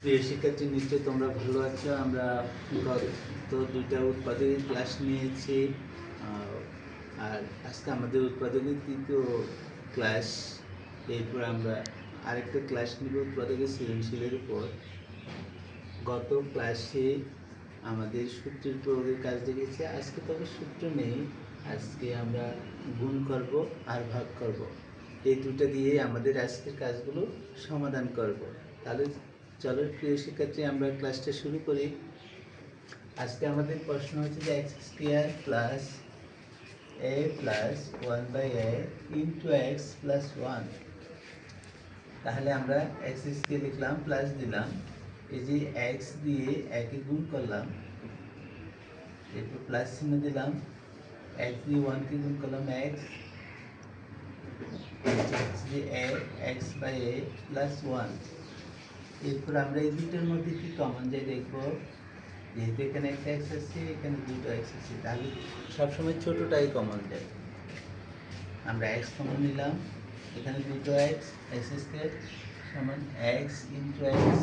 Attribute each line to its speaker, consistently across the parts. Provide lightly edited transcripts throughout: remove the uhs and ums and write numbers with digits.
Speaker 1: প্রিয় শিক্ষার্থী, নিশ্চয়ই তোমরা ভালো আছো। আমরা গত দুইটা উৎপাদকের ক্লাস নিয়েছি, আর আজকে আমাদের উৎপাদকের তৃতীয় ক্লাস। এরপর আমরা আরেকটা ক্লাস নিব উৎপাদকের সৃজনশীলের উপর। গত ক্লাসে আমাদের সূত্রের প্রয়োগের কাজ দেখেছি। আজকে তবে সূত্র নেই, আজকে আমরা গুণ করব আর ভাগ করব। এই দুটো দিয়ে আমাদের আজকের কাজগুলো সমাধান করব। তাহলে চলো প্রিয় শিক্ষার্থী, আমরা ক্লাসটা শুরু করি। আজকে আমাদের প্রশ্ন হচ্ছে যে X square plus A plus one by A into X plus one. তাহলে আমরা এক্স স্কোয়ার লিখলাম, প্লাস দিলাম, এই যে এক্স দিয়ে একে গুণ করলাম, এরপর প্লাস চিহ্ন দিলাম, এক্স দিয়ে ওয়ানকে গুণ করলাম এক্স, যে A X by A plus one. এরপর আমরা এই দুটোর মধ্যে কি কমন যায় দেখবো। যেহেতু এখানে একটা এক্স আছে, এখানে দুটো এক্স আছে, তাহলে সবসময় ছোটোটাই কমন যায়। আমরা এক্স কমন নিলাম, এখানে দুটো এক্স, এক্স স্কোয়ার সমান X into X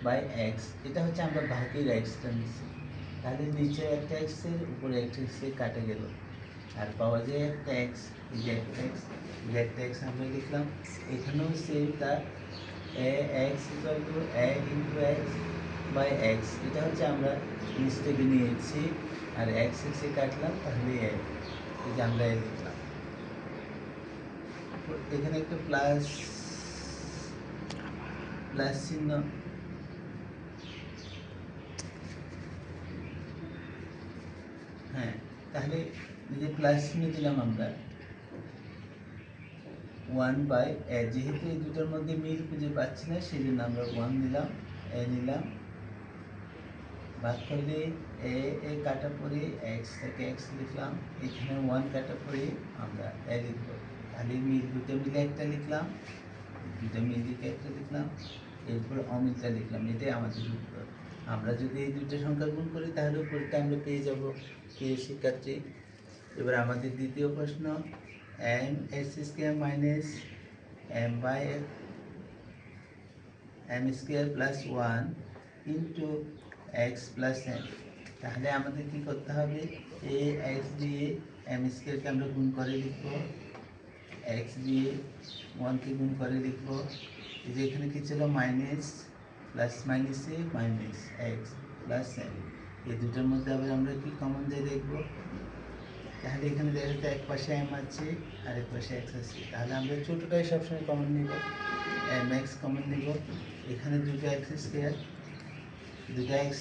Speaker 1: by X. এটা হচ্ছে আমরা ভাগের এক্সটা নিচ্ছি, তাহলে নিচে একটা এক্সের উপরে একটা এক্সের কাটা গেল, আর পাওয়া যায় একটা এক্স। এই যে একটা এক্স, এই যে একটা এক্স আমরা লিখলাম। এখানেও সেম তার A X equal to A into X by X. এটা হচ্ছে আমরা নিচ থেকে নিয়েছি, আর এক্স এক্সে কাটলাম, তাহলে এ, এই যে আমরা এ লিখলাম। এখানে একটা প্লাস প্লাস চিহ্ন, হ্যাঁ, তাহলে এই যে প্লাস চিহ্ন দিলাম আমরা ওয়ান বাই এ। যেহেতু এই দুটোর মধ্যে মিল খুঁজে পাচ্ছি না, সেই জন্য আমরা ওয়ান নিলাম, এ নিলাম। ভাগ করলে এ এ কাটা পরে এক্স থেকে এক্স লিখলাম, এখানে ওয়ান কাটা পরে আমরা এ লিখব। তাহলে মিল দুটো মিলে একটা লিখলাম, দুটো মিল দিকে একটা লিখলাম, এরপর অমিলটা লিখলাম। এটাই আমাদের উত্তর। আমরা যদি এই দুটো সংখ্যা গুণ করি তাহলে উপরটা আমরা পেয়ে যাব। প্রিয় শিক্ষার্থী, এবার আমাদের দ্বিতীয় প্রশ্ন, M X square minus M by M square plus one into X plus M. তাহলে আমাদের কি করতে হবে, এ এক্স দিয়ে এম স্কোয়ারকে আমরা গুণ করে লিখব, এক্স দিয়ে ওয়ানকে গুণ করে লিখব। এই যে এখানে কি ছিল, মাইনাস, প্লাস মাইনাসে মাইনাস এক্স প্লাস এম। এই দুটোর মধ্যে আবার আমরা কি কমন যায় দেখব। তাহলে এখানে দেখা যাচ্ছে এক পাশে এম আছে আর এক পাশে এক্স আছে, তাহলে আমরা ছোটোটাই সবসময় কমন নিব, এম এক্স কমন নিব। এখানে দুটো এক্স স্কোয়ার, দুটো এক্স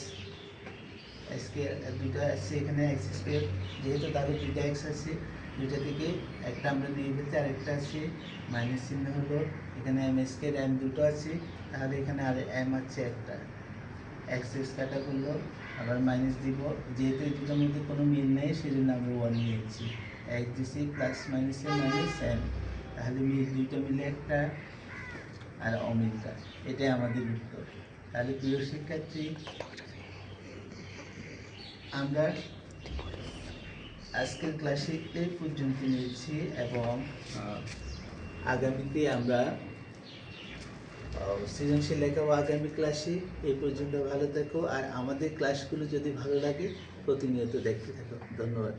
Speaker 1: স্কোয়ার, দুটো আছে এখানে এক্স স্কোয়ার, যেহেতু তাহলে দুটো এক্স আছে, দুটো থেকে একটা আমরা নিয়ে ফেলছি, আরেকটা আছে মাইনাস চিহ্ন হলো, এখানে এম স্কোয়ার এম দুটো আছে, তাহলে এখানে আর এম আছে একটা, এক্স এক্স কাটা করলো, আবার মাইনাস দিব। যেহেতু এই দুটোর মধ্যে কোনো মিল নেই, সেই জন্য আমরা ওয়ান নিয়েছি, এক্স দিছি প্লাস মাইনাসে মাইনাস এম, তাহলে মিল দুটো মিলে একটা আর অমিলটা, এটাই আমাদের উত্তর। তাহলে প্রিয় শিক্ষার্থী, আমরা আজকের ক্লাসে এই পর্যন্ত নিয়েছি, এবং আগামীতে আমরা সৃজনশীল লেখাবো আগামী ক্লাসে। এই পর্যন্ত ভালো থাকো, আর আমাদের ক্লাসগুলো যদি ভালো লাগে প্রতিনিয়ত দেখতে থাকো। ধন্যবাদ।